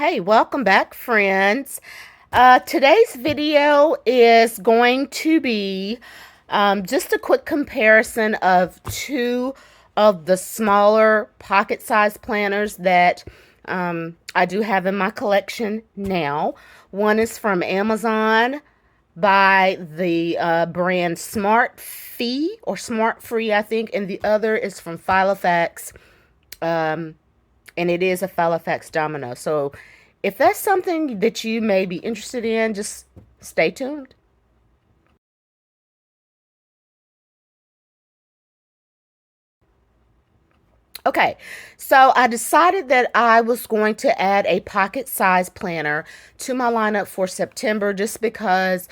Hey, welcome back, friends. Today's video is going to be just a quick comparison of two of the smaller pocket-sized planners that I do have in my collection now. One is from Amazon by the brand Smartfee or Smartfree, I think, and the other is from Filofax. And it is a Filofax Domino. So if that's something that you may be interested in, just stay tuned. Okay, so I decided that I was going to add a pocket-sized planner to my lineup for September just because,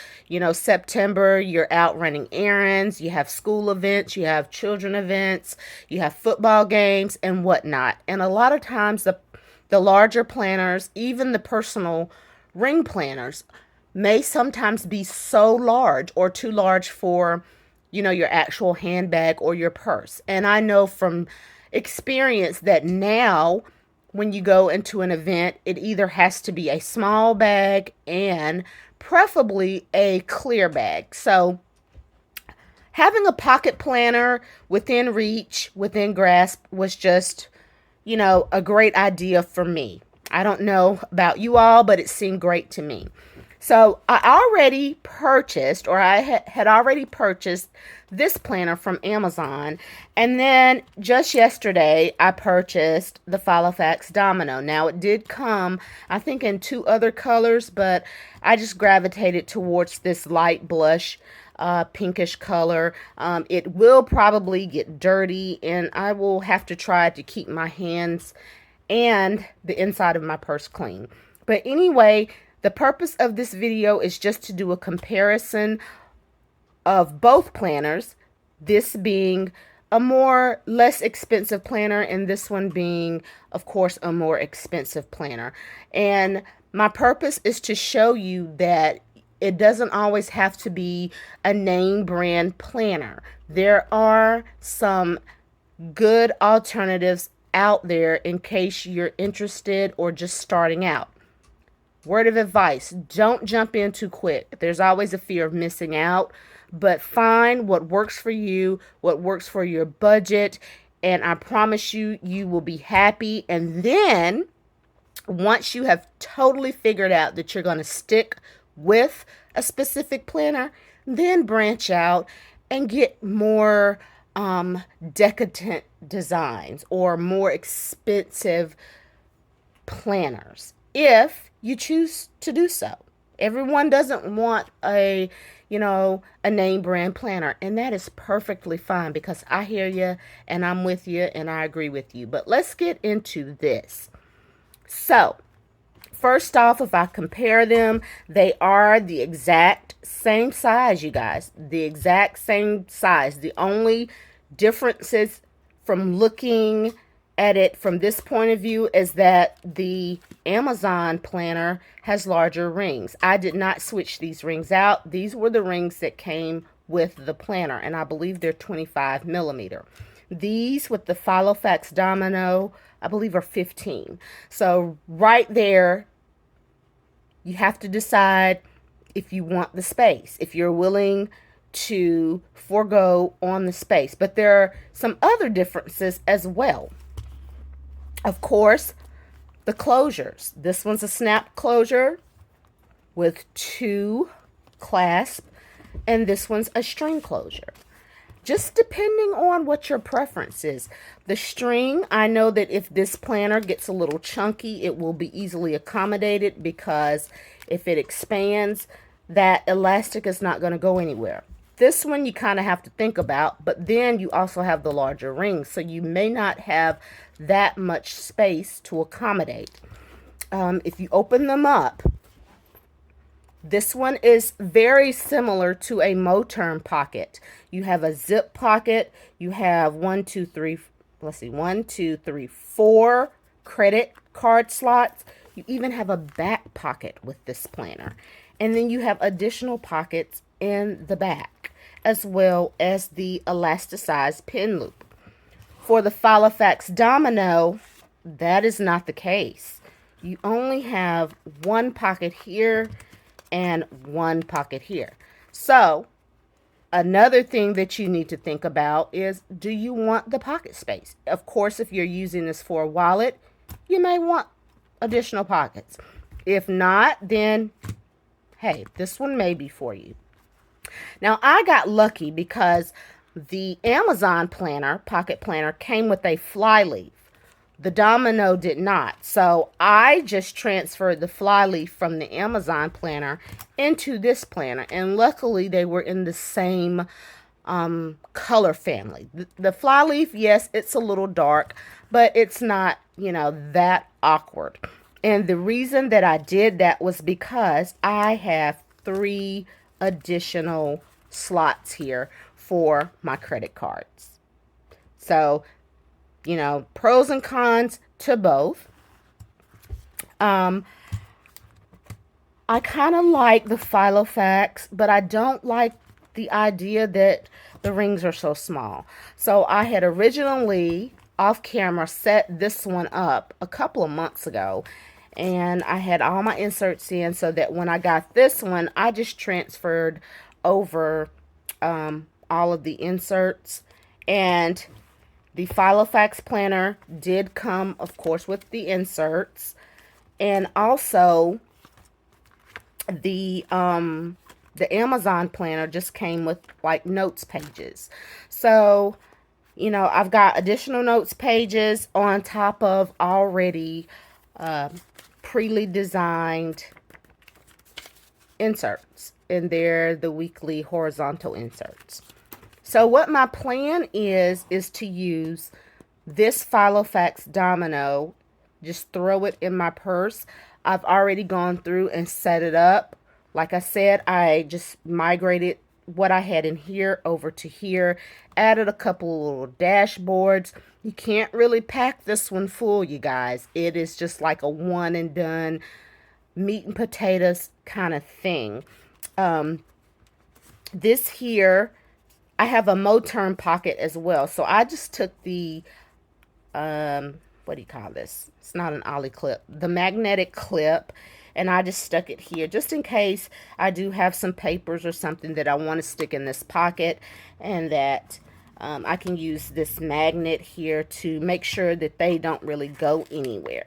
September, you're out running errands, you have school events, you have children events, you have football games and whatnot. And a lot of times the larger planners, even the personal ring planners, may sometimes be so large or too large for, your actual handbag or your purse. And I know from experience that now when you go into an event, it either has to be a small bag and preferably a clear bag. So having a pocket planner within reach, within grasp was just, a great idea for me. I don't know about you all, but it seemed great to me. So I already purchased, or I had already purchased this planner from Amazon. And then just yesterday, I purchased the Filofax Domino. Now, it did come, I think, in two other colors, but I just gravitated towards this light blush pinkish color. It will probably get dirty, and I will have to try to keep my hands and the inside of my purse clean. But anyway, the purpose of this video is just to do a comparison of both planners, this being a less expensive planner and this one being, of course, a more expensive planner. And my purpose is to show you that it doesn't always have to be a name brand planner. There are some good alternatives out there in case you're interested or just starting out. Word of advice, don't jump in too quick. There's always a fear of missing out, but find what works for you, what works for your budget, and I promise you, you will be happy. And then once you have totally figured out that you're going to stick with a specific planner, then branch out and get more decadent designs or more expensive planners if you choose to do so. Everyone doesn't want a name brand planner, and that is perfectly fine because I hear you and I'm with you and I agree with you. But let's get into this. So, first off, if I compare them, they are the exact same size, you guys. The exact same size. The only differences from looking at it from this point of view is that the Amazon planner has larger rings. I did not switch these rings out. These were the rings that came with the planner, and I believe they're 25 millimeter. These with the Filofax Domino, I believe, are 15. So right there, you have to decide if you want the space, if you're willing to forego on the space. But there are some other differences as well. Of course, the closures. This one's a snap closure with two clasps, and this one's a string closure. Just depending on what your preference is. The string, I know that if this planner gets a little chunky, it will be easily accommodated because if it expands, that elastic is not going to go anywhere. This one you kind of have to think about, but then you also have the larger rings, so you may not have that much space to accommodate. If you open them up, this one is very similar to a Moterm pocket. You have a zip pocket. You have 4 credit card slots. You even have a back pocket with this planner. And then you have additional pockets in the back, as well as the elasticized pin loop. For the Filofax Domino, that is not the case. you only have one pocket here and one pocket here. So another thing that you need to think about is, do you want the pocket space? Of course, if you're using this for a wallet, you may want additional pockets. If not, then hey, this one may be for you. Now, I got lucky because the Amazon planner, pocket planner, came with a flyleaf. The Domino did not. So I just transferred the flyleaf from the Amazon planner into this planner. And luckily, they were in the same color family. The flyleaf, yes, it's a little dark, but it's not, that awkward. And the reason that I did that was because I have 3 additional slots here for my credit cards. So, pros and cons to both. I kind of like the Filofax, but I don't like the idea that the rings are so small. So I had originally off camera set this one up a couple of months ago, and I had all my inserts in so that when I got this one, I just transferred over all of the inserts. And the Filofax planner did come, of course, with the inserts, and also the Amazon planner just came with like notes pages. So, I've got additional notes pages on top of already pre designed inserts, and they're the weekly horizontal inserts. So what my plan is to use this Filofax Domino, just throw it in my purse. I've already gone through and set it up. Like I said, I just migrated what I had in here over to here, added a couple of little dashboards. You can't really pack this one full, you guys. It is just like a one and done meat and potatoes kind of thing. This here, I have a Moterm pocket as well. So I just took the, what do you call this? It's not an ollie clip. The magnetic clip. And I just stuck it here just in case I do have some papers or something that I want to stick in this pocket, and that I can use this magnet here to make sure that they don't really go anywhere.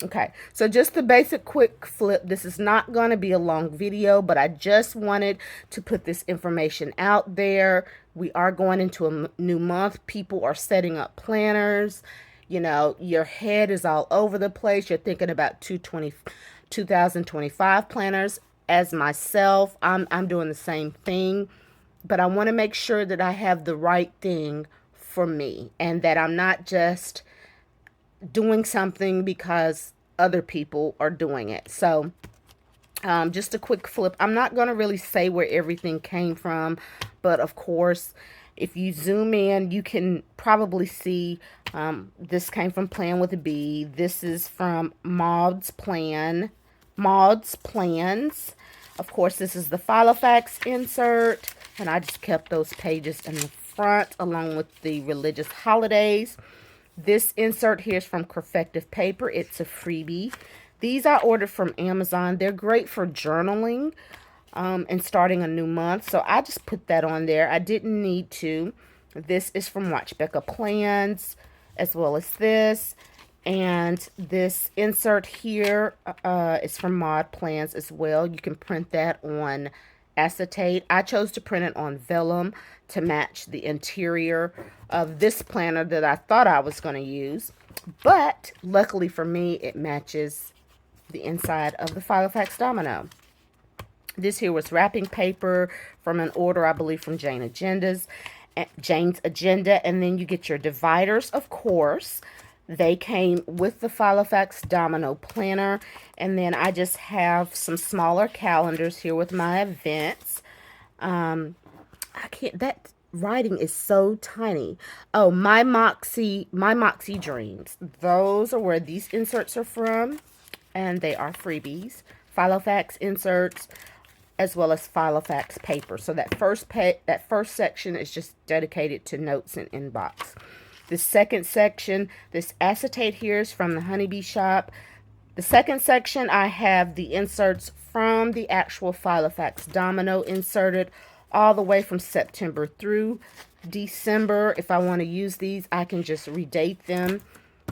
Okay, so just the basic quick flip. This is not going to be a long video, but I just wanted to put this information out there. We are going into a new month. People are setting up planners. Your head is all over the place. You're thinking about 2025 planners. As myself, I'm doing the same thing, but I want to make sure that I have the right thing for me, and that I'm not just doing something because other people are doing it. So just a quick flip. I'm not going to really say where everything came from, but of course, if you zoom in, you can probably see this came from Plan with a B. This is from Maud's Plans. Of course, this is the Filofax insert, and I just kept those pages in the front along with the religious holidays. This insert here is from Corfective Paper. It's a freebie. These I ordered from Amazon. They're great for journaling and starting a new month. So I just put that on there. I didn't need to. This is from Watchbecca Plans, as well as this. And this insert here is from Mod Plans as well. You can print that on acetate. I chose to print it on vellum to match the interior of this planner that I thought I was going to use. But luckily for me, it matches the inside of the Filofax Domino. This here was wrapping paper from an order, I believe, from Jane's Agenda. And then you get your dividers, of course. They came with the Filofax Domino planner. And then I just have some smaller calendars here with my events. That writing is so tiny. Oh, my Moxie Dreams. Those are where these inserts are from. And they are freebies. Filofax inserts, as well as Filofax paper. So that first section is just dedicated to notes and inbox. The second section, this acetate here is from the Honeybee Shop. The second section, I have the inserts from the actual Filofax Domino inserted all the way from September through December. If I want to use these, I can just redate them.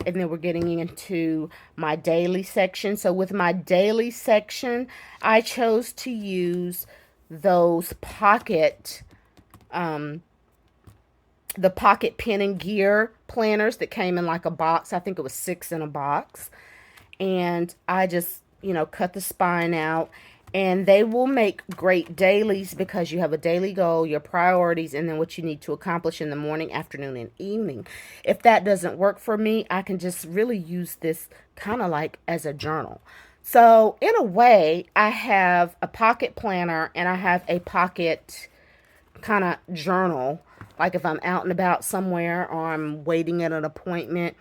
And then we're getting into my daily section. So with my daily section, I chose to use those pocket, the pocket pen and gear planners that came in like a box. I think it was 6 in a box. And I just, cut the spine out. And they will make great dailies because you have a daily goal, your priorities, and then what you need to accomplish in the morning, afternoon, and evening. If that doesn't work for me, I can just really use this kind of like as a journal. So in a way, I have a pocket planner and I have a pocket kind of journal. Like if I'm out and about somewhere or I'm waiting at an appointment,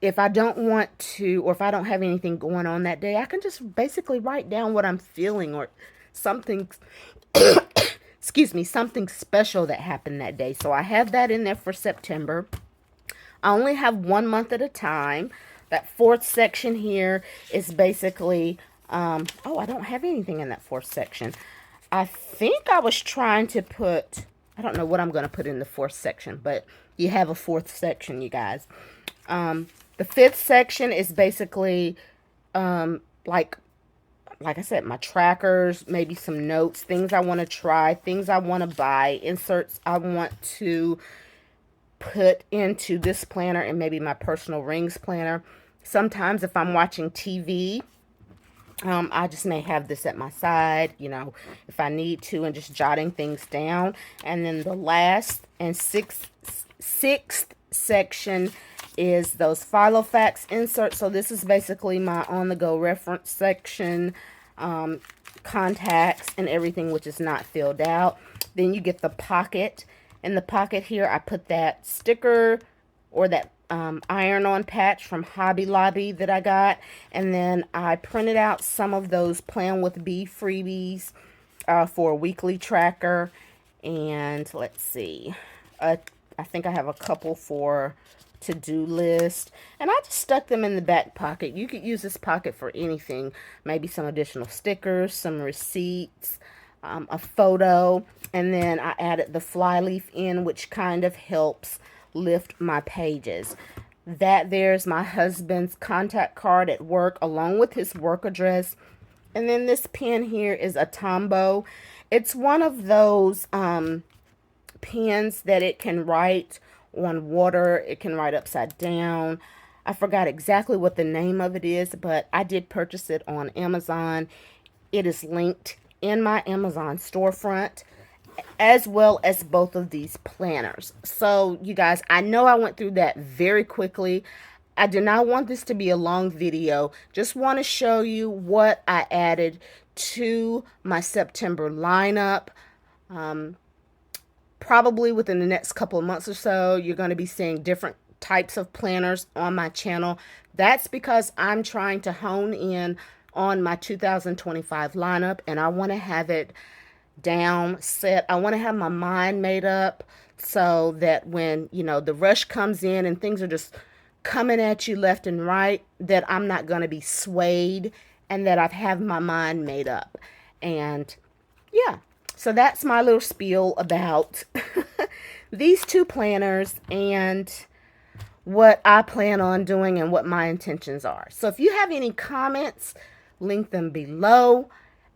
if I don't want to, or if I don't have anything going on that day, I can just basically write down what I'm feeling or something, excuse me, something special that happened that day. So I have that in there for September. I only have 1 month at a time. That fourth section here is basically, oh, I don't have anything in that fourth section. I think I was trying to put, I don't know what I'm going to put in the fourth section, but you have a fourth section, you guys. The fifth section is basically, like I said, my trackers, maybe some notes, things I want to try, things I want to buy, inserts I want to put into this planner and maybe my personal rings planner. Sometimes if I'm watching TV, I just may have this at my side, if I need to, and just jotting things down. And then the last and sixth section is those Filofax inserts. So this is basically my on-the-go reference section, contacts and everything which is not filled out. Then you get the pocket. In the pocket here, I put that sticker or that iron-on patch from Hobby Lobby that I got. And then I printed out some of those Plan with B freebies for a weekly tracker. And let's see. I think I have a couple for to-do list, and I just stuck them in the back pocket. You could use this pocket for anything, maybe some additional stickers, some receipts, a photo, and then I added the flyleaf in, which kind of helps lift my pages. There's my husband's contact card at work along with his work address. And then this pen here is a Tombow. It's one of those pens that it can write on water, it can write upside down. I forgot exactly what the name of it is, but I did purchase it on Amazon. It is linked in my Amazon storefront, as well as both of these planners. So you guys, I know I went through that very quickly. I do not want this to be a long video. Just want to show you what I added to my September lineup. Probably within the next couple of months or so, you're going to be seeing different types of planners on my channel. That's because I'm trying to hone in on my 2025 lineup, and I want to have it down, set. I want to have my mind made up so that when, the rush comes in and things are just coming at you left and right, that I'm not going to be swayed and that I've have my mind made up. And yeah. So that's my little spiel about these two planners and what I plan on doing and what my intentions are. So if you have any comments, link them below.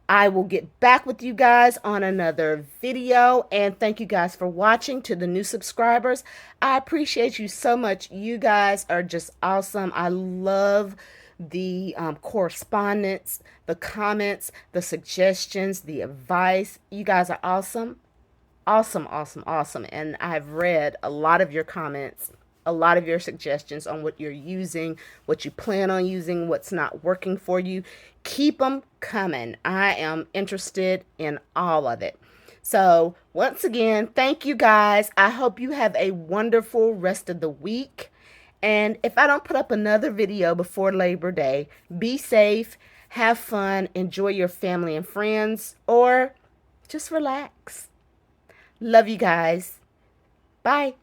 I will get back with you guys on another video. And thank you guys for watching. To the new subscribers, I appreciate you so much. You guys are just awesome. I love the correspondence, the comments, the suggestions, the advice. You guys are awesome. Awesome, awesome, awesome. And I've read a lot of your comments, a lot of your suggestions on what you're using, what you plan on using, what's not working for you. Keep them coming. I am interested in all of it. So once again, thank you guys. I hope you have a wonderful rest of the week. And if I don't put up another video before Labor Day, be safe, have fun, enjoy your family and friends, or just relax. Love you guys. Bye.